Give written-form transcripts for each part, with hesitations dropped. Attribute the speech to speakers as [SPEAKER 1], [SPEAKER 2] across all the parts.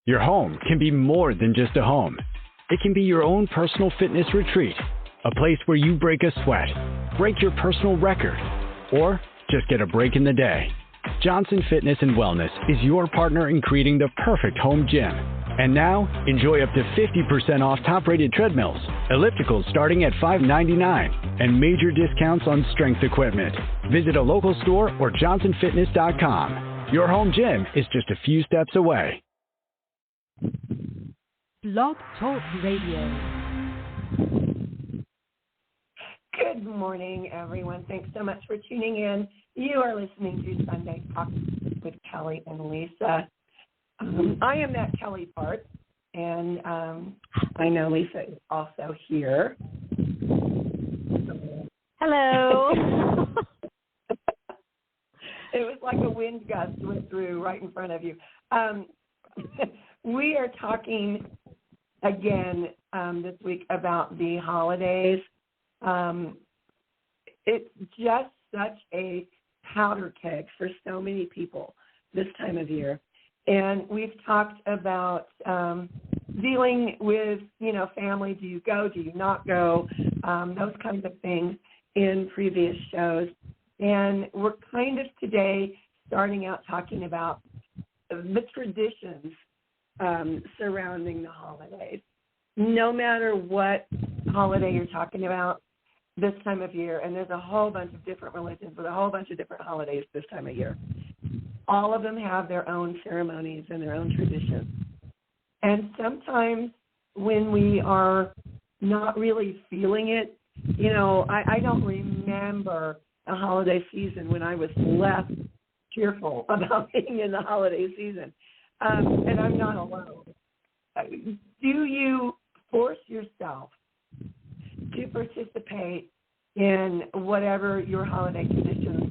[SPEAKER 1] Your home can be more than just a home. It can be your own personal fitness retreat, a place where you break a sweat, break your personal record, or just get a break in the day. Johnson Fitness and Wellness is your partner in creating the perfect home gym. And now, enjoy up to 50% off top-rated treadmills, ellipticals starting at $5.99, and major discounts on strength equipment. Visit a local store or johnsonfitness.com. Your home gym is just a few steps away.
[SPEAKER 2] Blog Talk Radio.
[SPEAKER 3] Good morning, everyone. Thanks so much for tuning in. You are listening to Sunday Talk with Kellie and Lisa. I am that Kellie part, and I know Lisa is also here.
[SPEAKER 4] Hello.
[SPEAKER 3] It was like a wind gust went through right in front of you. We are talking again this week about the holidays. It's just such a powder keg for so many people this time of year. And we've talked about dealing with, family. Do you go? Do you not go? Those kinds of things in previous shows. And we're kind of today starting out talking about the traditions surrounding the holidays. No matter what holiday you're talking about this time of year, and there's a whole bunch of different religions with a whole bunch of different holidays this time of year. All of them have their own ceremonies and their own traditions. And sometimes when we are not really feeling it, I don't remember a holiday season when I was less cheerful about being in the holiday season. And I'm not alone. Do you force yourself to participate in whatever your holiday traditions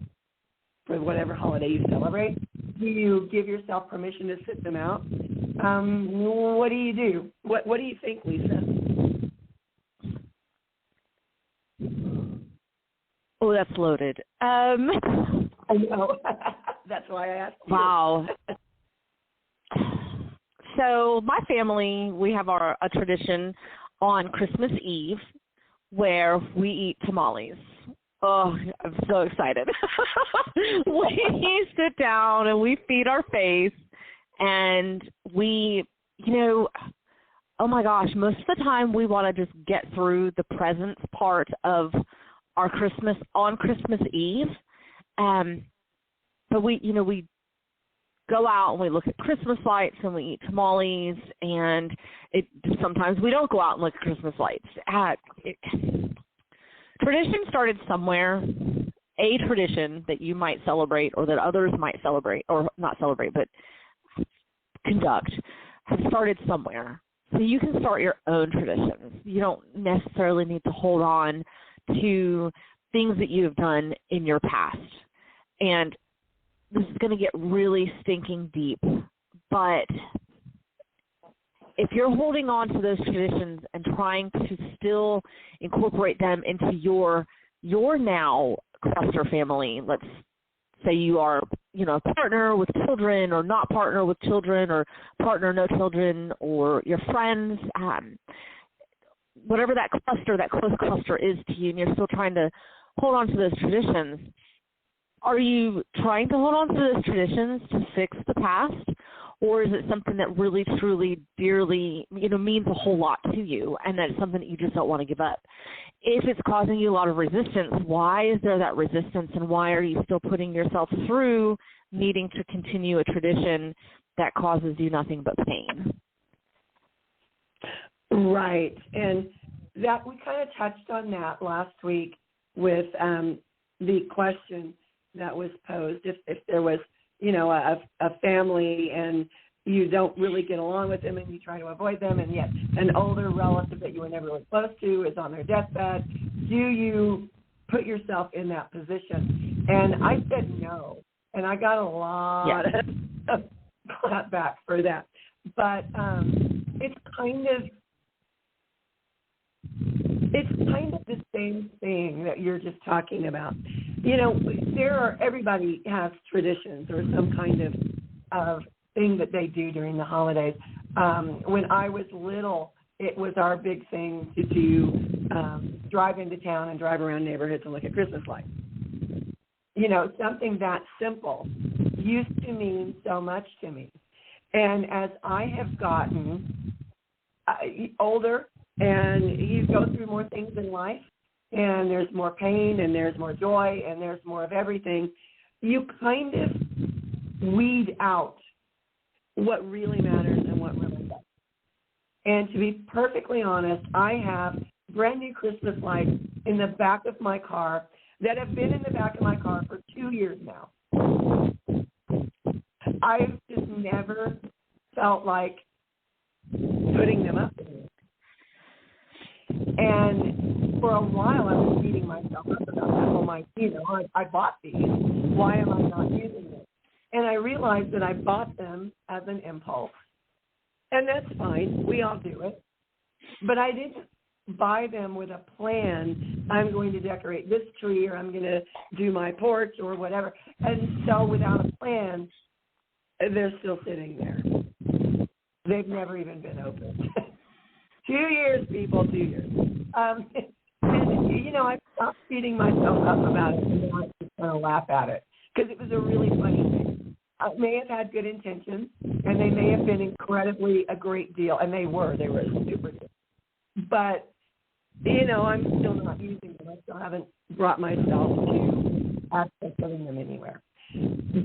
[SPEAKER 3] for whatever holiday you celebrate? Do you give yourself permission to sit them out? What do you do? What do you think, Lisa?
[SPEAKER 4] Oh, that's loaded.
[SPEAKER 3] I know. That's why I asked you.
[SPEAKER 4] Wow. So my family, we have a tradition on Christmas Eve where we eat tamales. Oh, I'm so excited. We sit down and we feed our face and we, oh my gosh, most of the time we want to just get through the presents part of our Christmas on Christmas Eve. But we go out and we look at Christmas lights and we eat tamales, and sometimes we don't go out and look at Christmas lights. Tradition started somewhere, a tradition that you might celebrate or that others might celebrate, or not celebrate, but conduct, has started somewhere. So you can start your own traditions. You don't necessarily need to hold on to things that you have done in your past. And this is going to get really stinking deep, but if you're holding on to those traditions and trying to still incorporate them into your now cluster family, let's say you are, partner with children or not partner with children or partner no children or your friends, whatever that close cluster is to you, and you're still trying to hold on to those traditions. Are you trying to hold on to those traditions to fix the past, or is it something that really, truly, dearly, means a whole lot to you, and that it's something that you just don't want to give up? If it's causing you a lot of resistance, why is there that resistance, and why are you still putting yourself through needing to continue a tradition that causes you nothing but pain?
[SPEAKER 3] Right, and that we kind of touched on that last week with the question that was posed. If there was, a family and you don't really get along with them and you try to avoid them, and yet an older relative that you were never really close to is on their deathbed, do you put yourself in that position? And I said no, and I got a lot of clap back for that. But it's kind of the same thing that you're just talking about. Everybody has traditions or some kind of thing that they do during the holidays. When I was little, it was our big thing to do, drive into town and drive around neighborhoods and look at Christmas lights. You know, something that simple used to mean so much to me. And as I have gotten older and you go through more things in life, and there's more pain and there's more joy and there's more of everything, you kind of weed out what really matters and what really doesn't. And to be perfectly honest, I have brand new Christmas lights in the back of my car that have been in the back of my car for 2 years now. I've just never felt like putting them up anymore. And for a while, I was beating myself up about that. Oh my, I bought these. Why am I not using them? And I realized that I bought them as an impulse. And that's fine. We all do it. But I didn't buy them with a plan. I'm going to decorate this tree, or I'm going to do my porch or whatever. And so without a plan, they're still sitting there. They've never even been opened. 2 years, people, 2 years. And, I stopped beating myself up about it, and then I just kind of laugh at it because it was a really funny thing. It may have had good intentions, and they may have been incredibly a great deal, and they were super good. But, I'm still not using them. I still haven't brought myself to access putting them anywhere.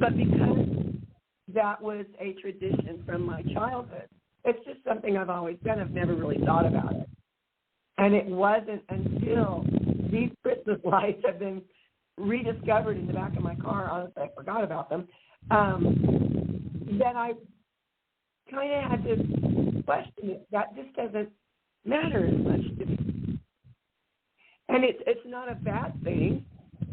[SPEAKER 3] But because that was a tradition from my childhood, it's just something I've always done. I've never really thought about it. And it wasn't until these Christmas lights have been rediscovered in the back of my car, honestly, I forgot about them, that I kind of had to question it. That just doesn't matter as much to me. And it's not a bad thing,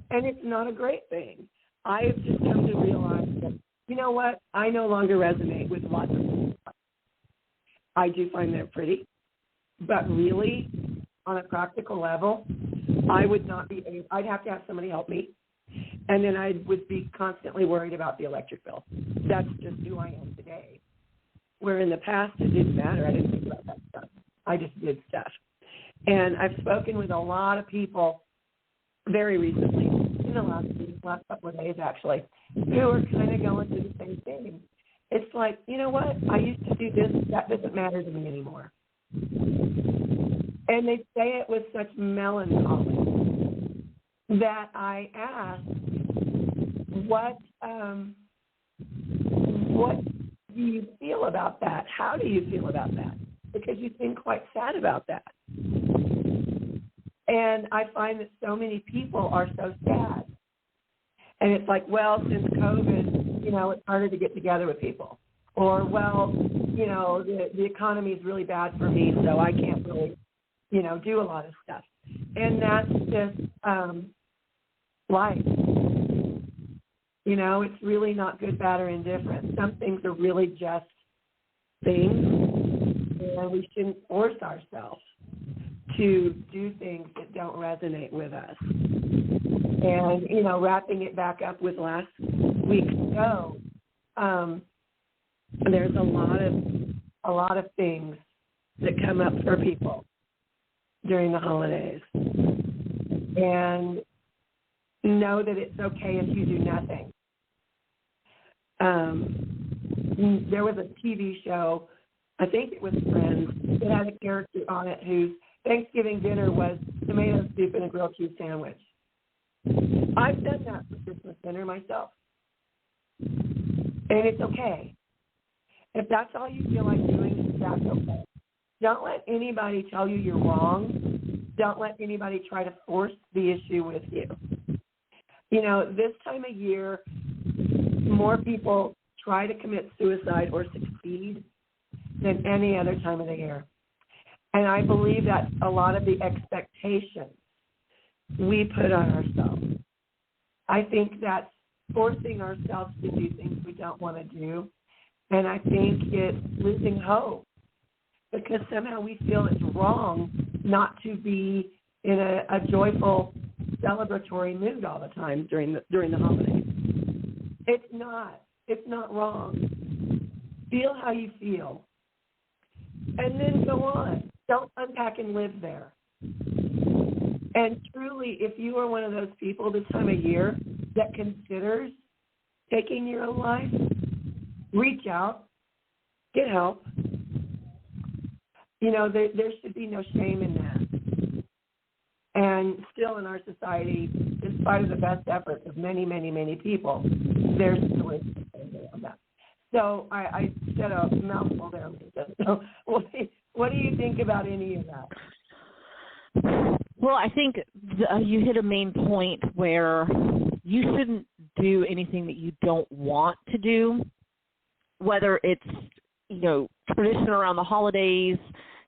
[SPEAKER 3] and it's not a great thing. I have just come to realize that, you know what, I no longer resonate with lots of things. I do find they're pretty, but really, on a practical level, I would not be, I'd have to have somebody help me, and then I would be constantly worried about the electric bill. That's just who I am today. Where in the past, it didn't matter. I didn't think about that stuff. I just did stuff. And I've spoken with a lot of people very recently, in the last couple of days actually, who are kind of going through the same thing. It's like, you know what? I used to do this. That doesn't matter to me anymore. And they say it with such melancholy that I ask, what do you feel about that? How do you feel about that? Because you seem quite sad about that. And I find that so many people are so sad. And it's like, well, since COVID, it's harder to get together with people. Or, well, the economy is really bad for me, so I can't really, do a lot of stuff. And that's just life. It's really not good, bad, or indifferent. Some things are really just things, and we shouldn't force ourselves to do things that don't resonate with us. And, wrapping it back up with last week's show, there's a lot of things that come up for people during the holidays. And know that it's okay if you do nothing. There was a TV show, I think it was Friends, that had a character on it whose Thanksgiving dinner was tomato soup and a grilled cheese sandwich. I've done that for Christmas dinner myself. And it's okay. If that's all you feel like doing, that's okay. Don't let anybody tell you you're wrong. Don't let anybody try to force the issue with you. This time of year, more people try to commit suicide or succeed than any other time of the year. And I believe that a lot of the expectations we put on ourselves. I think that's forcing ourselves to do things we don't want to do. And I think it's losing hope because somehow we feel it's wrong not to be in a joyful, celebratory mood all the time during the holidays. It's not wrong. Feel how you feel. and then go on. Don't unpack and live there. And truly, if you are one of those people this time of year that considers taking your own life, reach out, get help. You know, there should be no shame in that. And still in our society, in spite of the best efforts of many, many, many people, there's still a shame on that. So I said a mouthful there, Lisa. So what do you think about any of that?
[SPEAKER 4] Well, I think you hit a main point where you shouldn't do anything that you don't want to do, whether it's, you know, tradition around the holidays,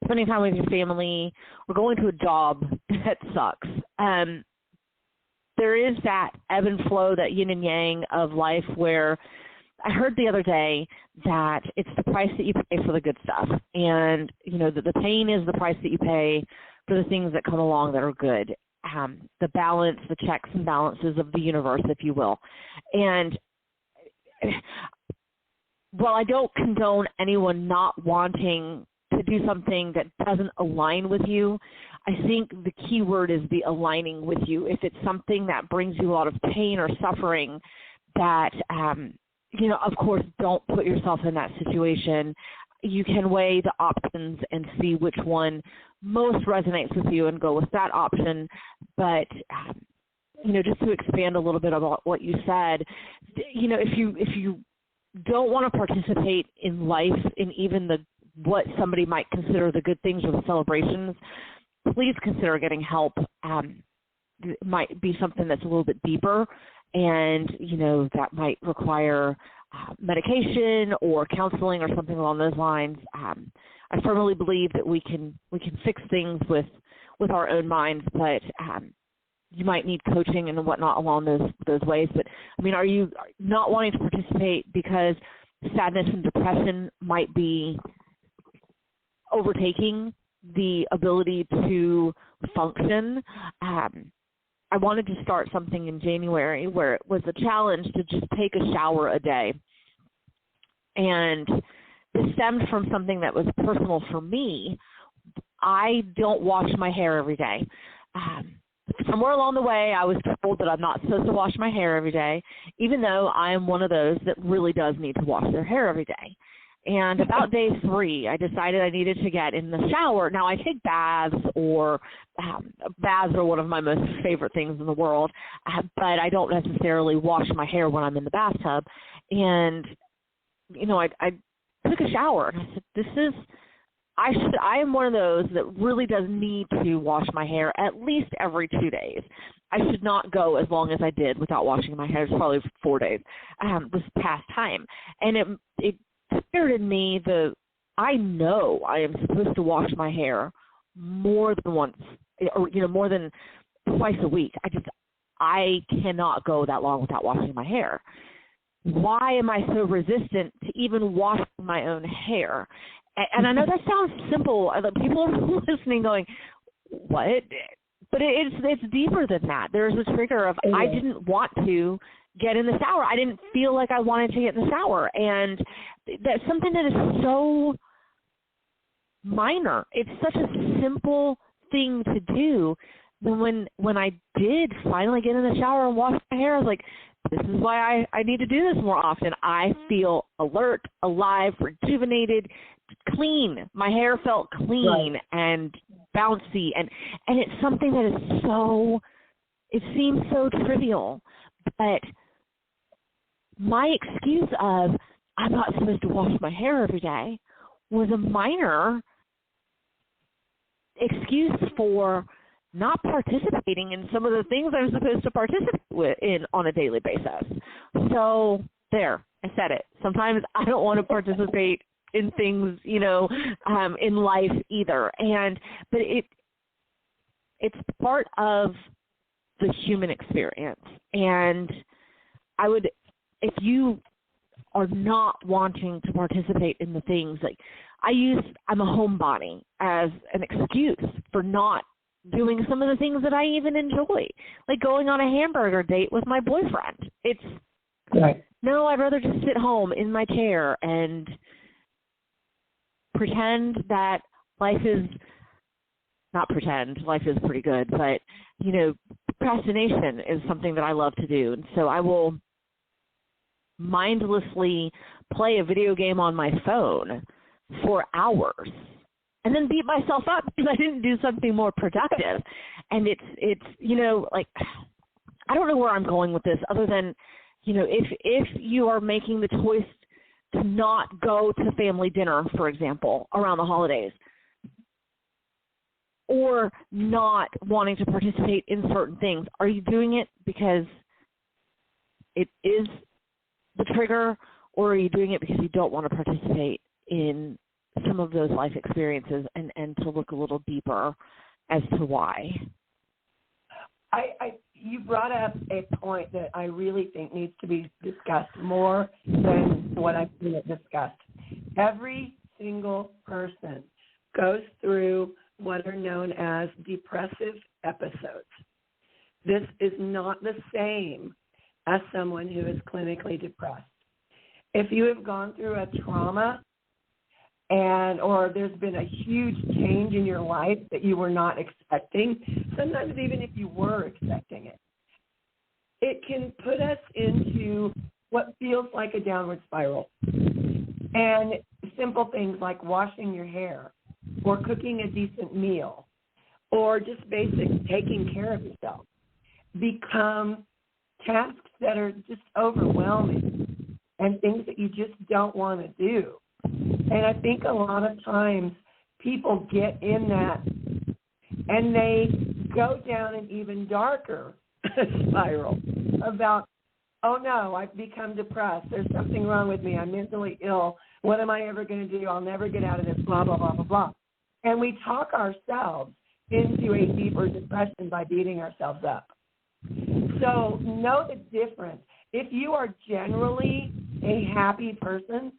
[SPEAKER 4] spending time with your family, or going to a job that sucks. There is that ebb and flow, that yin and yang of life, where I heard the other day that it's the price that you pay for the good stuff. And, you know, the pain is the price that you pay for the things that come along that are good. The balance, the checks and balances of the universe, if you will. And while I don't condone anyone not wanting to do something that doesn't align with you, I think the key word is the aligning with you. If it's something that brings you a lot of pain or suffering, that, you know, of course, don't put yourself in that situation. You can weigh the options and see which one most resonates with you and go with that option. But, you know, just to expand a little bit about what you said, you know, if you don't want to participate in life, in even what somebody might consider the good things or the celebrations, please consider getting help. It might be something that's a little bit deeper, and, you know, that might require medication or counseling or something along those lines. I firmly believe that we can fix things with our own minds, but you might need coaching and whatnot along those ways. But, I mean, are you not wanting to participate because sadness and depression might be overtaking the ability to function? I wanted to start something in January where it was a challenge to just take a shower a day. And this stemmed from something that was personal for me. I don't wash my hair every day. Somewhere along the way, I was told that I'm not supposed to wash my hair every day, even though I am one of those that really does need to wash their hair every day. And about day 3, I decided I needed to get in the shower. Now, I take baths, or baths are one of my most favorite things in the world, but I don't necessarily wash my hair when I'm in the bathtub. And, you know, I took a shower, and I said, I am one of those that really does need to wash my hair at least every 2 days. I should not go as long as I did without washing my hair. It's probably 4 days this past time. And it triggered in me I know I am supposed to wash my hair more than once, or, you know, more than twice a week. I cannot go that long without washing my hair. Why am I so resistant to even washing my own hair? And I know that sounds simple. People are listening going, what? But it's deeper than that. There's a trigger of I didn't want to get in the shower. I didn't feel like I wanted to get in the shower. And that's something that is so minor. It's such a simple thing to do. But when I did finally get in the shower and wash my hair, I was like, this is why I need to do this more often. I feel alert, alive, rejuvenated, clean. My hair felt clean and bouncy. And it's something that is it seems so trivial. But my excuse of I'm not supposed to wash my hair every day was a minor excuse for not participating in some of the things I'm supposed to participate in on a daily basis. So there, I said it. Sometimes I don't want to participate in things, you know, in life either. But it's part of the human experience. And I would, if you are not wanting to participate in the things, like I'm a homebody as an excuse for not doing some of the things that I even enjoy, like going on a hamburger date with my boyfriend. It's no, I'd rather just sit home in my chair and pretend that life is not pretend, life is pretty good, but, you know, procrastination is something that I love to do. And so I will mindlessly play a video game on my phone for hours and then beat myself up because I didn't do something more productive. And it's you know, like, I don't know where I'm going with this other than, you know, if you are making the choice to not go to family dinner, for example, around the holidays, or not wanting to participate in certain things, are you doing it because it is the trigger, or are you doing it because you don't want to participate in some of those life experiences and to look a little deeper as to why?
[SPEAKER 3] You brought up a point that I really think needs to be discussed more than what I've seen it discussed. Every single person goes through what are known as depressive episodes. This is not the same as someone who is clinically depressed. If you have gone through a trauma or there's been a huge change in your life that you were not expecting, sometimes even if you were expecting it, it can put us into what feels like a downward spiral. And simple things like washing your hair or cooking a decent meal or just basic taking care of yourself become tasks that are just overwhelming and things that you just don't want to do. And I think a lot of times people get in that and they go down an even darker spiral about, oh no, I've become depressed. There's something wrong with me. I'm mentally ill. What am I ever going to do? I'll never get out of this, blah, blah, blah, blah, blah. And we talk ourselves into a deeper depression by beating ourselves up. So know the difference. If you are generally a happy person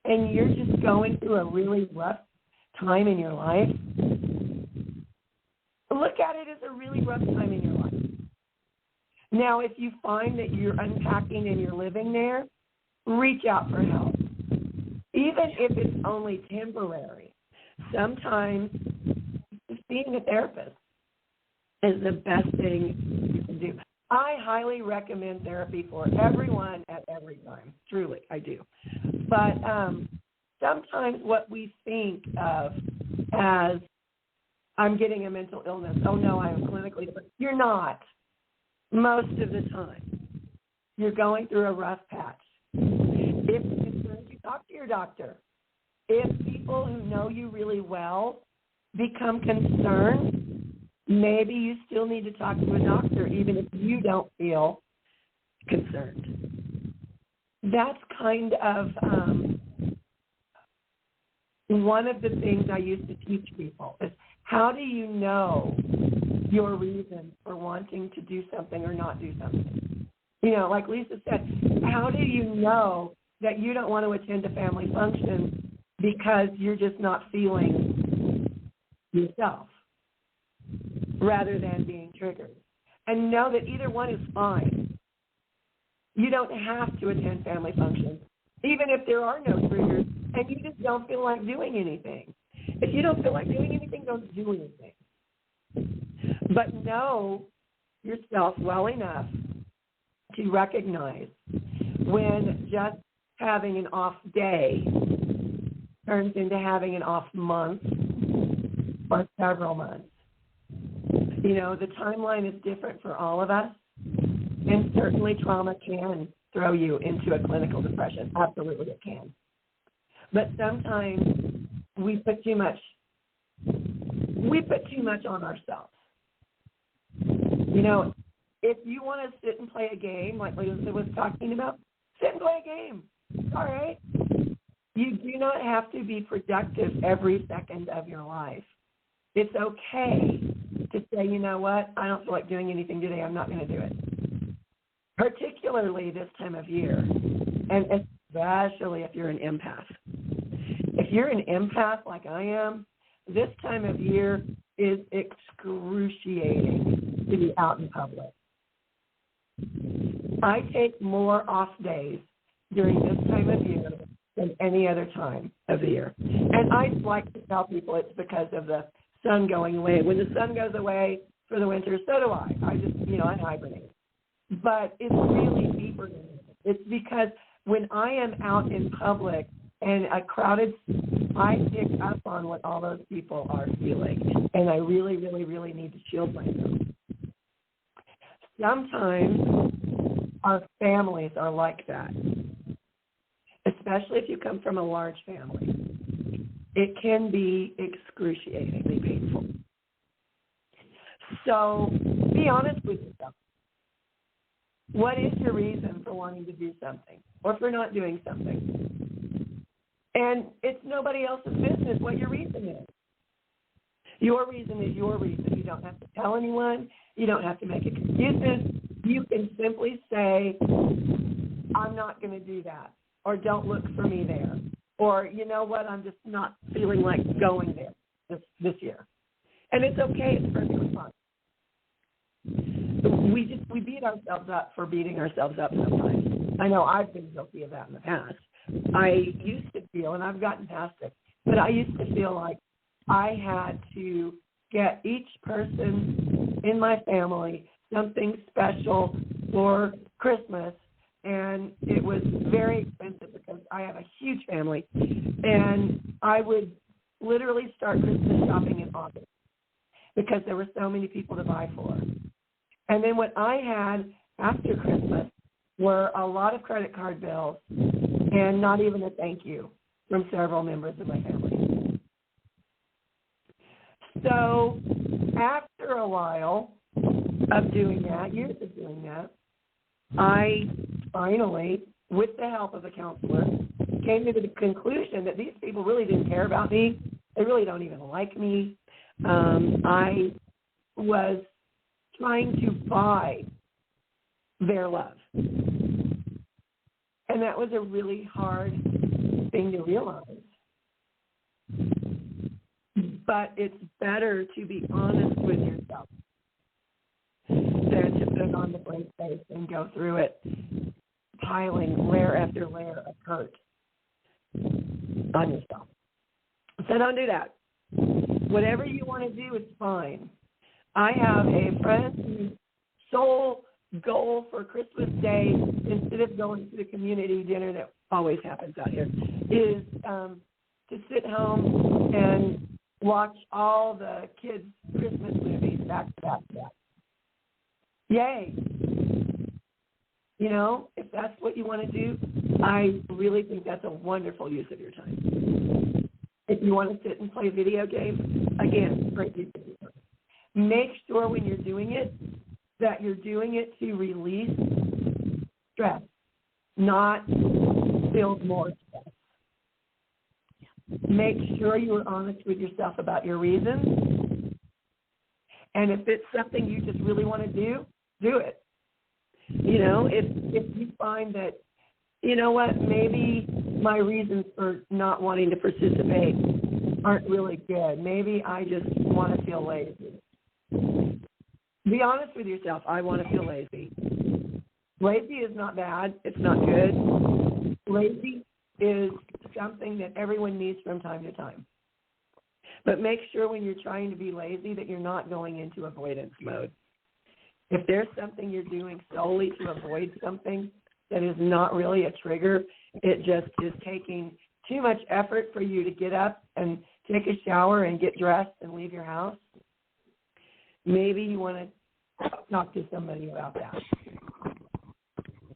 [SPEAKER 3] and you're just going through a really rough time in your life, look at it as a really rough time in your life. Now, if you find that you're unpacking and you're living there, reach out for help. Even if it's only temporary, sometimes seeing a therapist is the best thing you can do. I highly recommend therapy for everyone at every time. Truly, I do. But sometimes what we think of as, I'm getting a mental illness, oh no, I am clinically depressed. You're not. Most of the time, you're going through a rough patch. If you talk to your doctor, if people who know you really well become concerned, maybe you still need to talk to a doctor, even if you don't feel concerned. That's kind of one of the things I used to teach people is, how do you know your reason for wanting to do something or not do something? You know, like Lisa said, how do you know that you don't want to attend a family function because you're just not feeling yourself rather than being triggered? And know that either one is fine. You don't have to attend family functions, even if there are no triggers and you just don't feel like doing anything. If you don't feel like doing anything, don't do anything. But know yourself well enough to recognize when just having an off day turns into having an off month or several months. You know, the timeline is different for all of us, and certainly trauma can throw you into a clinical depression. Absolutely it can. But sometimes we put too much on ourselves. You know, if you want to sit and play a game, like Lisa was talking about, sit and play a game. All right? You do not have to be productive every second of your life. It's okay to say, you know what, I don't feel like doing anything today. I'm not going to do it. Particularly this time of year, and especially if you're an empath. If you're an empath like I am, this time of year is excruciating to be out in public. I take more off days during this time of year than any other time of the year. And I like to tell people it's because of the sun going away. When the sun goes away for the winter, so do I. I hibernate. But it's really deeper than that. It's because when I am out in public and a crowded, I pick up on what all those people are feeling. And I really, really, really need to shield myself. Sometimes our families are like that, especially if you come from a large family. It can be excruciatingly painful. So be honest with yourself. What is your reason for wanting to do something or for not doing something? And it's nobody else's business what your reason is. Your reason is your reason. You don't have to tell anyone. You don't have to make excuses. You can simply say, I'm not going to do that, or don't look for me there, or you know what, I'm just not feeling like going there this year. And it's okay. It's perfectly fine. We beat ourselves up for beating ourselves up sometimes. I know I've been guilty of that in the past. I used to feel, and I've gotten past it, but I used to feel like I had to get each person in my family something special for Christmas, and it was very expensive because I have a huge family, and I would literally start Christmas shopping in August because there were so many people to buy for. And then what I had after Christmas were a lot of credit card bills and not even a thank you from several members of my family. So after a while of doing that, years of doing that, I finally, with the help of a counselor, came to the conclusion that these people really didn't care about me. They really don't even like me. I was trying to buy their love. And that was a really hard thing to realize. But it's better to be honest with yourself than to put on the brave face and go through it, piling layer after layer of hurt on yourself. So don't do that. Whatever you want to do is fine. I have a friend whose sole goal for Christmas Day, instead of going to the community dinner that always happens out here, is to sit home and watch all the kids' Christmas movies back to back to back. Yay. You know, if that's what you want to do, I really think that's a wonderful use of your time. If you want to sit and play video games, again, great use of your time. Make sure when you're doing it that you're doing it to release stress, not build more stress. Make sure you are honest with yourself about your reasons. And if it's something you just really want to do, do it. You know, if you find that, you know what, maybe my reasons for not wanting to participate aren't really good. Maybe I just want to feel lazy. Be honest with yourself. I want to feel lazy. Lazy is not bad. It's not good. Lazy is something that everyone needs from time to time. But make sure when you're trying to be lazy that you're not going into avoidance mode. If there's something you're doing solely to avoid something that is not really a trigger, it just is taking too much effort for you to get up and take a shower and get dressed and leave your house, maybe you want to talk to somebody about that,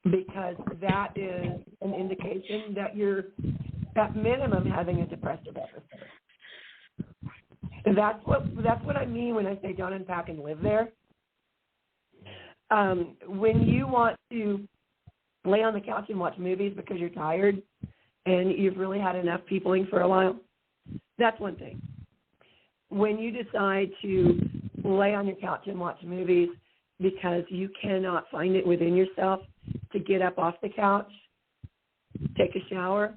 [SPEAKER 3] because that is an indication that you're, at minimum, having a depressive episode. And that's what I mean when I say don't unpack and live there. When you want to lay on the couch and watch movies because you're tired and you've really had enough peopling for a while, that's one thing. When you decide to lay on your couch and watch movies because you cannot find it within yourself to get up off the couch, take a shower,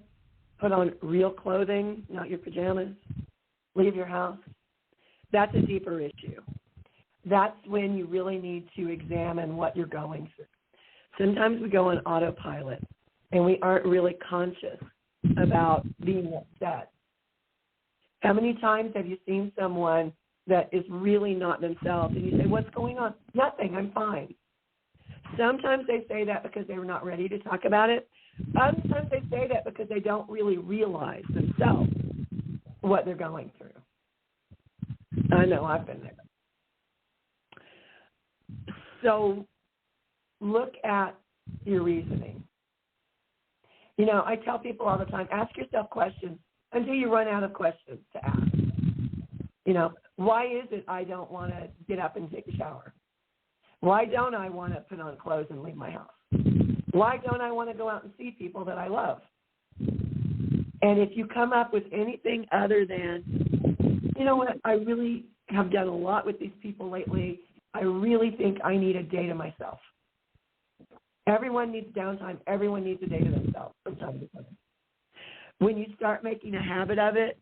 [SPEAKER 3] put on real clothing, not your pajamas, leave your house, that's a deeper issue. That's when you really need to examine what you're going through. Sometimes we go on autopilot and we aren't really conscious about being upset? How many times have you seen someone that is really not themselves and you say, what's going on? Nothing, I'm fine. Sometimes they say that because they were not ready to talk about it. Other times they say that because they don't really realize themselves what they're going through. I know, I've been there. So look at your reasoning. You know, I tell people all the time, ask yourself questions until you run out of questions to ask. You know, why is it I don't want to get up and take a shower? Why don't I want to put on clothes and leave my house? Why don't I want to go out and see people that I love? And if you come up with anything other than, you know what, I really have done a lot with these people lately. I really think I need a day to myself. Everyone needs downtime. Everyone needs a day to themselves from time to time. When you start making a habit of it,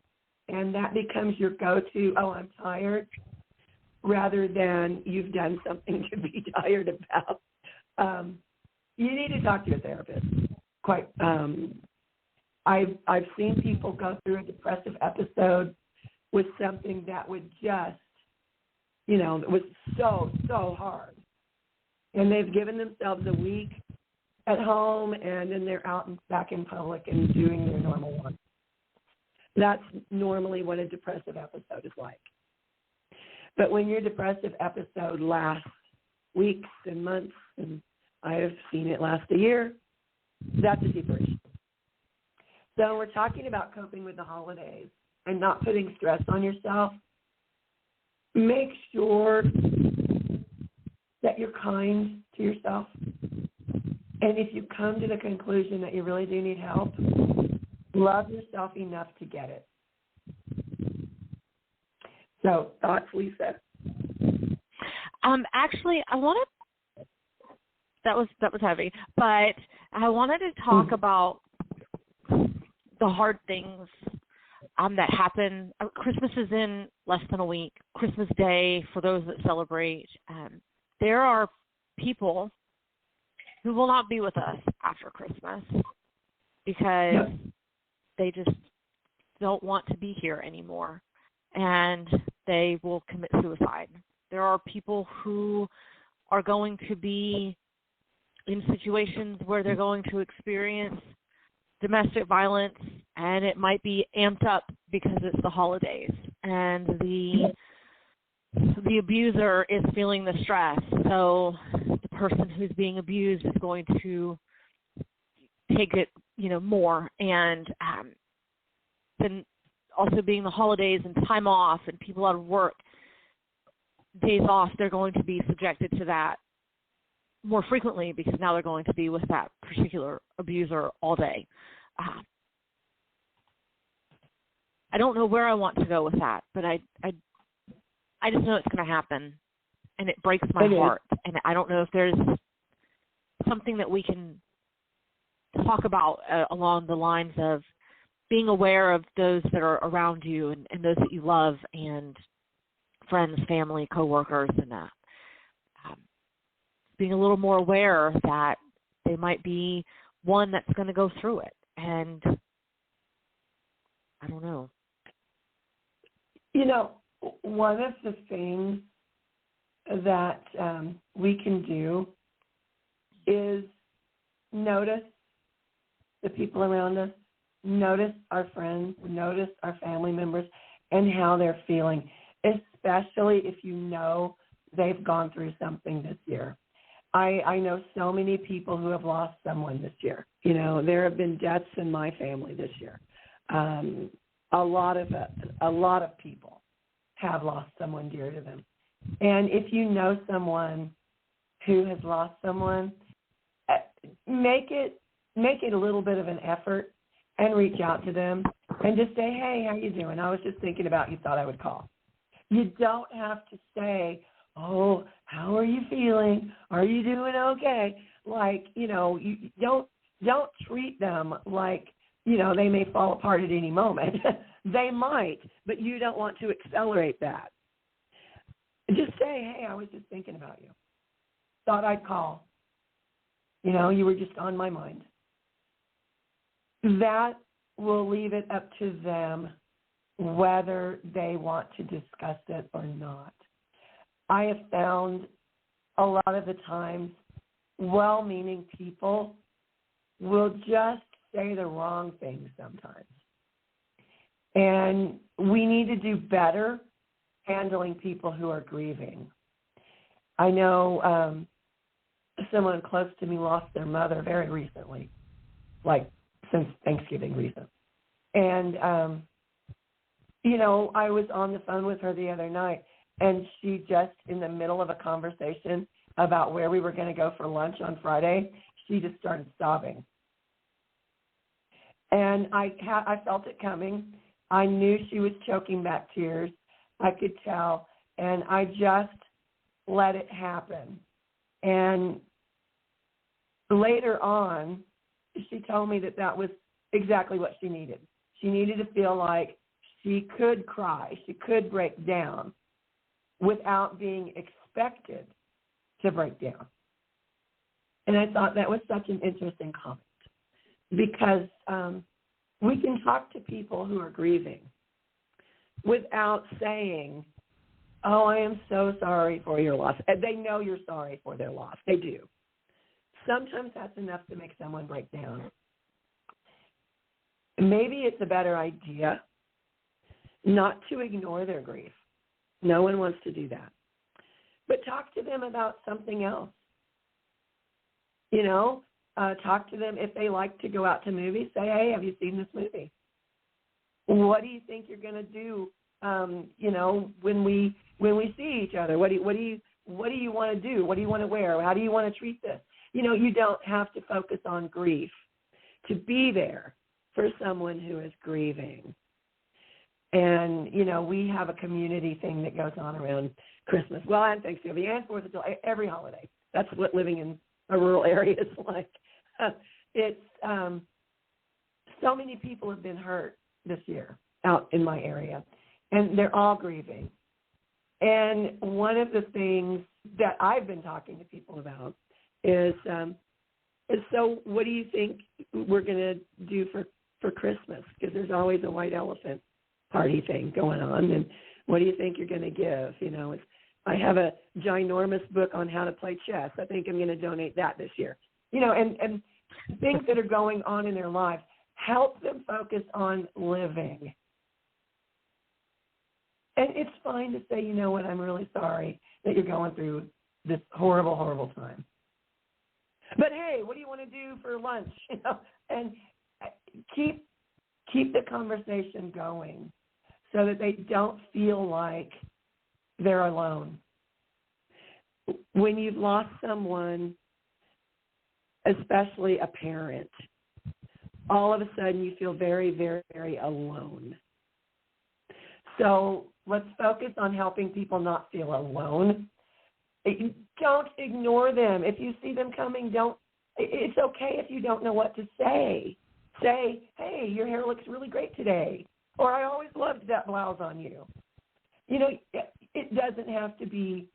[SPEAKER 3] and that becomes your go-to, oh, I'm tired, rather than you've done something to be tired about, you need to talk to your therapist. I've seen people go through a depressive episode with something that would just, you know, it was so hard. And they've given themselves a week at home, and then they're out and back in public and doing their normal work. That's normally what a depressive episode is like. But when your depressive episode lasts weeks and months, and I have seen it last a year, that's a depression. So we're talking about coping with the holidays and not putting stress on yourself. Make sure that you're kind to yourself. And if you come to the conclusion that you really do need help, love yourself enough to get it. So, thoughts, Lisa?
[SPEAKER 4] Actually, that was heavy, but I wanted to talk about the hard things that happen. Christmas is in less than a week. Christmas Day, for those that celebrate, there are people who will not be with us after Christmas because they just don't want to be here anymore, and they will commit suicide. There are people who are going to be in situations where they're going to experience domestic violence, and it might be amped up because it's the holidays, and the abuser is feeling the stress. So the person who's being abused is going to take it, more. And then also being the holidays and time off and people out of work, days off, they're going to be subjected to that more frequently because now they're going to be with that particular abuser all day. I don't know where I want to go with that, but I just know it's going to happen, and it breaks my heart. And I don't know if there's something that we can talk about along the lines of being aware of those that are around you and those that you love, and friends, family, coworkers, and being a little more aware that they might be one that's going to go through it. And I don't know.
[SPEAKER 3] One of the things that we can do is notice the people around us, notice our friends, notice our family members, and how they're feeling, especially if you know they've gone through something this year. I know so many people who have lost someone this year. There have been deaths in my family this year. A lot of people have lost someone dear to them. And if you know someone who has lost someone, make it a little bit of an effort and reach out to them and just say, hey, how you doing? I was just thinking about you, thought I would call. You don't have to say, oh, how are you feeling? Are you doing okay? You don't treat them like, they may fall apart at any moment. They might, but you don't want to accelerate that. Just say, hey, I was just thinking about you. Thought I'd call. You were just on my mind. That will leave it up to them whether they want to discuss it or not. I have found a lot of the times well-meaning people will just say the wrong things sometimes. And we need to do better handling people who are grieving. I know someone close to me lost their mother very recently, like since Thanksgiving recent. And, I was on the phone with her the other night, and she just, in the middle of a conversation about where we were going to go for lunch on Friday, she just started sobbing. And I felt it coming. I knew she was choking back tears. I could tell. And I just let it happen. And later on, she told me that was exactly what she needed. She needed to feel like she could cry, she could break down without being expected to break down. And I thought that was such an interesting comment because we can talk to people who are grieving without saying, oh, I am so sorry for your loss. And they know you're sorry for their loss. They do. Sometimes that's enough to make someone break down. Maybe it's a better idea not to ignore their grief. No one wants to do that. But talk to them about something else. Talk to them if they like to go out to movies. Say, hey, have you seen this movie? What do you think you're going to do? When we see each other, what do you want to do? What do you want to wear? How do you want to treat this? You don't have to focus on grief to be there for someone who is grieving. And, we have a community thing that goes on around Christmas. Well, and Thanksgiving and 4th of July, every holiday. That's what living in a rural area is like. It's so many people have been hurt this year out in my area, and they're all grieving. And one of the things that I've been talking to people about is so what do you think we're going to do for Christmas? Because there's always a white elephant party thing going on, and what do you think you're going to give? I have a ginormous book on how to play chess. I think I'm going to donate that this year. And things that are going on in their lives, help them focus on living. And it's fine to say, you know what, I'm really sorry that you're going through this horrible, horrible time. But hey, what do you want to do for lunch? And keep the conversation going so that they don't feel like they're alone. When you've lost someone, especially a parent, all of a sudden you feel very, very, very alone. So let's focus on helping people not feel alone. Don't ignore them. If you see them coming, it's okay if you don't know what to say. Say, hey, your hair looks really great today. Or I always loved that blouse on you. It doesn't have to be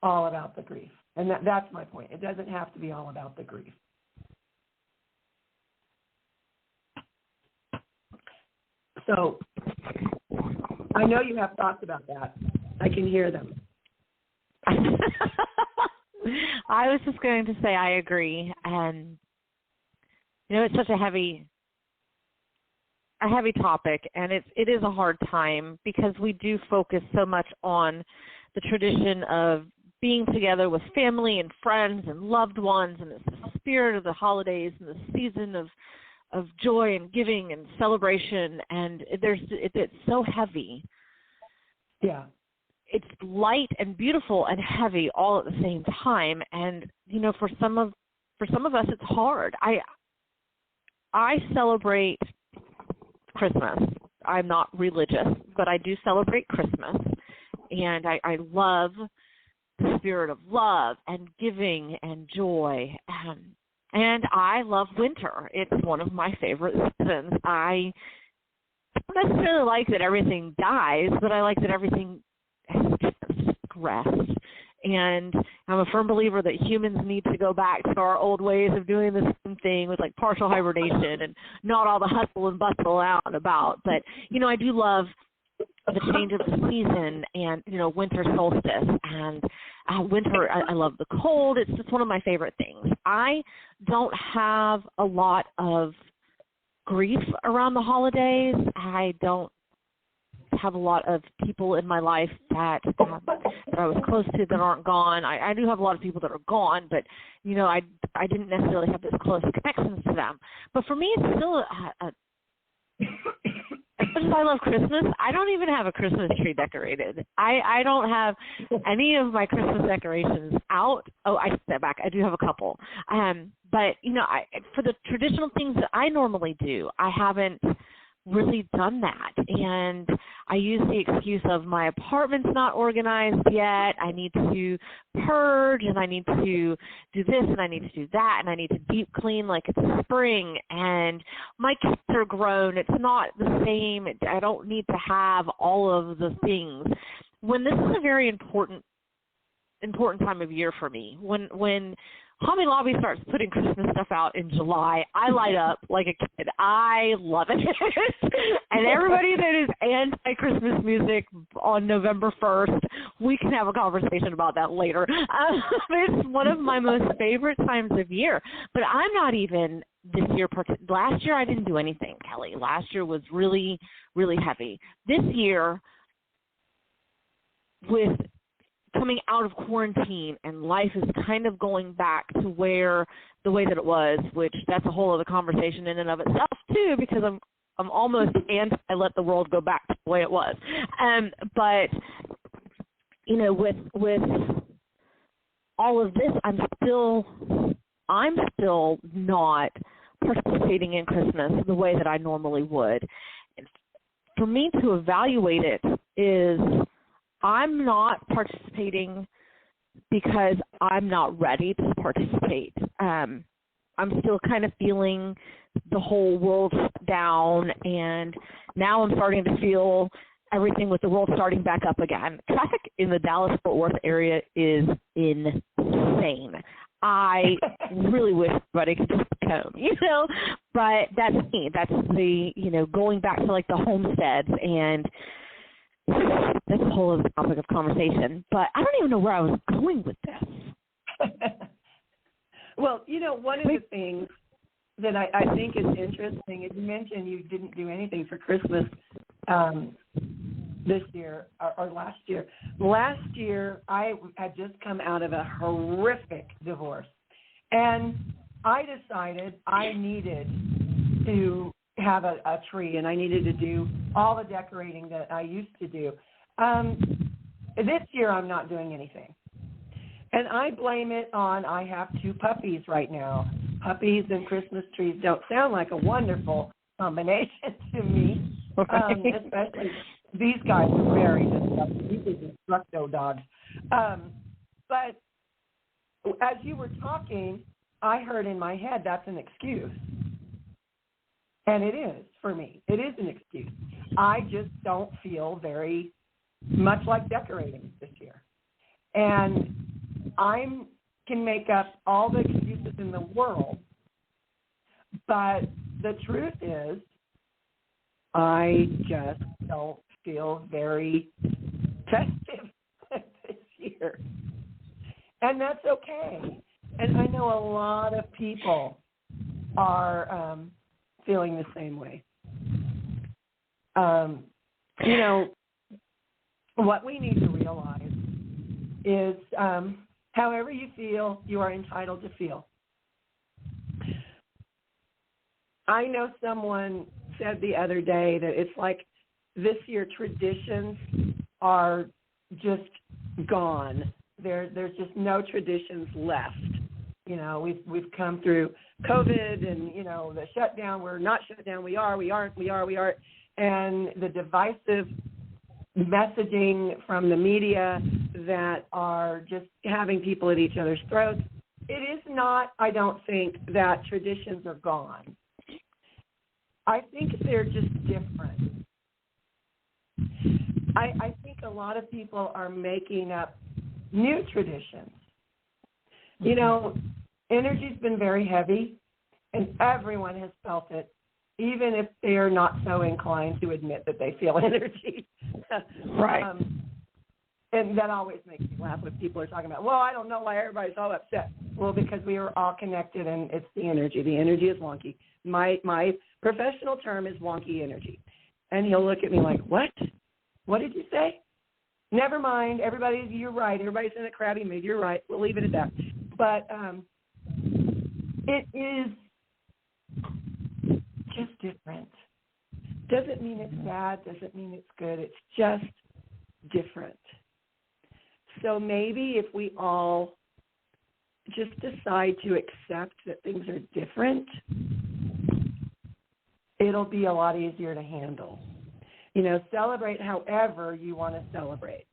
[SPEAKER 3] all about the grief. And that's my point. It doesn't have to be all about the grief. So I know you have thoughts about that. I can hear them.
[SPEAKER 4] I was just going to say I agree. And, it's such a heavy topic, and it is a hard time because we do focus so much on the tradition of being together with family and friends and loved ones, and it's the spirit of the holidays and the season of joy and giving and celebration, and it's so heavy.
[SPEAKER 3] Yeah.
[SPEAKER 4] It's light and beautiful and heavy all at the same time, and for some of us it's hard. I celebrate Christmas. I'm not religious, but I do celebrate Christmas, and I love the spirit of love and giving and joy, and I love winter. It's one of my favorite seasons. I don't necessarily like that everything dies, but I like that everything has just rest, And I'm a firm believer that humans need to go back to our old ways of doing the same thing with like partial hibernation and not all the hustle and bustle out and about. But, I do love the change of the season and, winter solstice and winter. I love the cold. It's just one of my favorite things. I don't have a lot of grief around the holidays. I don't have a lot of people in my life that I was close to that aren't gone. I do have a lot of people that are gone, but, I didn't necessarily have this close connections to them. But for me, it's still as much as I love Christmas, I don't even have a Christmas tree decorated. I don't have any of my Christmas decorations out. Oh, I step back. I do have a couple. But, for the traditional things that I normally do, I haven't really done that. And I use the excuse of my apartment's not organized yet. I need to purge, and I need to do this, and I need to do that, and I need to deep clean like it's spring. And my kids are grown. It's not the same. I don't need to have all of the things. When this is a very important time of year for me, when Hobby Lobby starts putting Christmas stuff out in July, I light up like a kid. I love it. And everybody that is anti-Christmas music on November 1st, we can have a conversation about that later. It's one of my most favorite times of year. But I'm not even this year. Last year, I didn't do anything, Kelly. Last year was really, really heavy. This year, with coming out of quarantine and life is kind of going back to the way that it was, which that's a whole other conversation in and of itself too, because I'm almost anti let the world go back to the way it was. But with all of this, I'm still not participating in Christmas the way that I normally would. And for me to evaluate it is, I'm not participating because I'm not ready to participate. I'm still kind of feeling the whole world down, and now I'm starting to feel everything with the world starting back up again. Traffic in the Dallas-Fort Worth area is insane. I really wish everybody could just stay home, but that's me. That's the, going back to like the homesteads, and that's a whole other topic of conversation, but I don't even know where I was going with this.
[SPEAKER 3] Well, one of the things that I think is interesting is you mentioned you didn't do anything for Christmas this year or last year. Last year, I had just come out of a horrific divorce, and I decided I needed to have a tree, and I needed to do all the decorating that I used to do. This year I'm not doing anything. And I blame it on I have 2 puppies right now. Puppies and Christmas trees don't sound like a wonderful combination to me. Especially these guys are very destructive. These are destructo dogs. But as you were talking, I heard in my head that's an excuse. And it is, for me. It is an excuse. I just don't feel very much like decorating this year. And I can make up all the excuses in the world, but the truth is I just don't feel very festive this year. And that's okay. And I know a lot of people are feeling the same way. What we need to realize is however you feel, you are entitled to feel. I know someone said the other day that it's like this year traditions are just gone. There's just no traditions left. We've come through COVID and, the shutdown. We're not shut down. We are. And the divisive messaging from the media that are just having people at each other's throats. It is not, I don't think, that traditions are gone. I think they're just different. I think a lot of people are making up new traditions. You know, energy's been very heavy, and everyone has felt it, even if they are not so inclined to admit that they feel energy.
[SPEAKER 4] Right.
[SPEAKER 3] And that always makes me laugh when people are talking about, well, I don't know why everybody's all upset. Well, because we are all connected, and it's the energy. The energy is wonky. My professional term is wonky energy. And he'll look at me like, what? What did you say? Never mind. You're right. Everybody's in a crabby mood. You're right. We'll leave it at that. But it is just different. Doesn't mean it's bad. Doesn't mean it's good. It's just different. So maybe if we all just decide to accept that things are different, it'll be a lot easier to handle. You know, celebrate however you want to celebrate.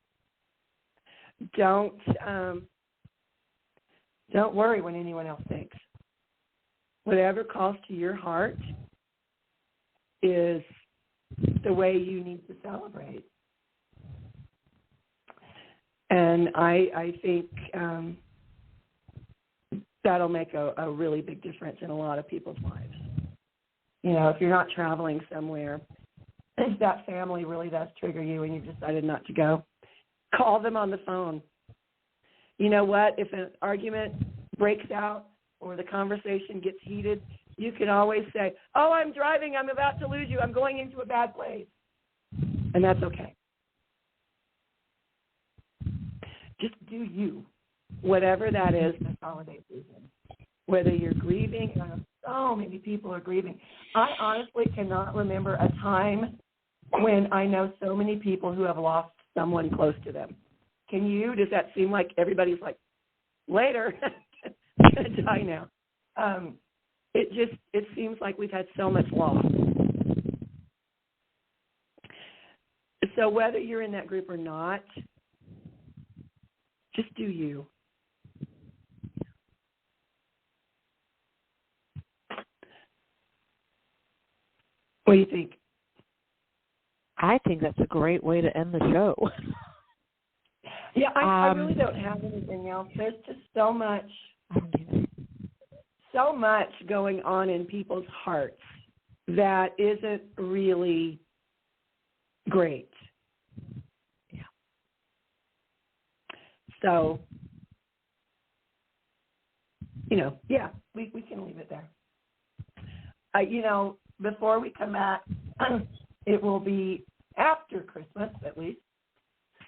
[SPEAKER 3] Don't worry when anyone else thinks. Whatever calls to your heart is the way you need to celebrate. And I think that'll make a really big difference in a lot of people's lives. You know, if you're not traveling somewhere, if that family really does trigger you and you've decided not to go, call them on the phone. You know what? If an argument breaks out or the conversation gets heated, you can always say, oh, I'm driving. I'm about to lose you. I'm going into a bad place. And that's okay. Just do you, whatever that is this holiday season. Whether you're grieving, and I know so many people are grieving. I honestly cannot remember a time when I know so many people who have lost someone close to them. Can you? Does that seem like everybody's like, later, I'm going to die now? It seems like we've had so much loss. So whether you're in that group or not, just do you. What do you think?
[SPEAKER 4] I think that's a great way to end the show.
[SPEAKER 3] Yeah, I really don't have anything else. There's just so much going on in people's hearts that isn't really great.
[SPEAKER 4] Yeah.
[SPEAKER 3] So, you know, yeah, we can leave it there. You know, before we come back, it will be after Christmas, at least.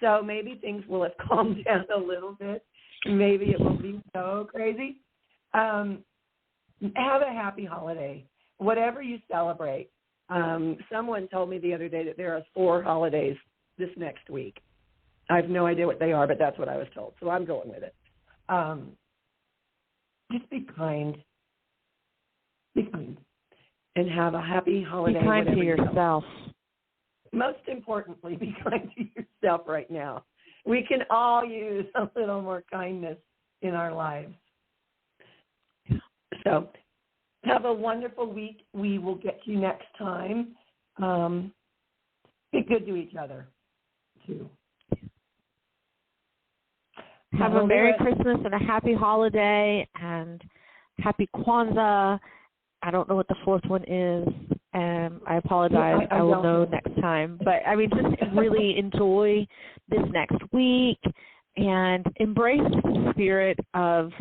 [SPEAKER 3] So maybe things will have calmed down a little bit. Maybe it won't be so crazy. Have a happy holiday, whatever you celebrate. Someone told me the other day that there are 4 holidays this next week. I have no idea what they are, but that's what I was told. So I'm going with it. Just be kind. Be kind. And have a happy holiday.
[SPEAKER 4] Be kind to yourself.
[SPEAKER 3] Most importantly, be kind to yourself right now. We can all use a little more kindness in our lives. So have a wonderful week. We will get to you next time. Be good to each other, too.
[SPEAKER 4] Have a Merry Christmas and a Happy Holiday and Happy Kwanzaa. I don't know what the 4th one is. I apologize. I will know next time. But, I mean, just really enjoy this next week and embrace the spirit of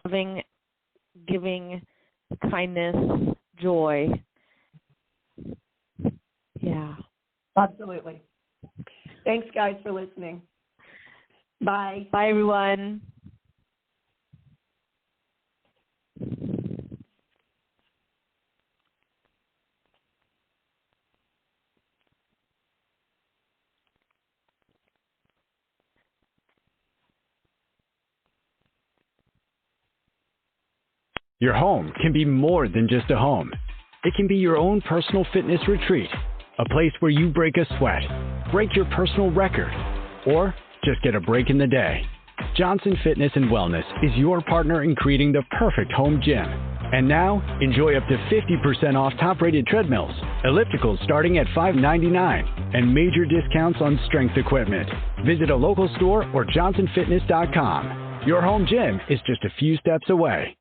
[SPEAKER 4] loving, giving, kindness, joy. Yeah.
[SPEAKER 3] Absolutely. Thanks, guys, for listening. Bye.
[SPEAKER 4] Bye, everyone.
[SPEAKER 1] Your home can be more than just a home. It can be your own personal fitness retreat, a place where you break a sweat, break your personal record, or just get a break in the day. Johnson Fitness and Wellness is your partner in creating the perfect home gym. And now, enjoy up to 50% off top-rated treadmills, ellipticals starting at $5.99, and major discounts on strength equipment. Visit a local store or johnsonfitness.com. Your home gym is just a few steps away.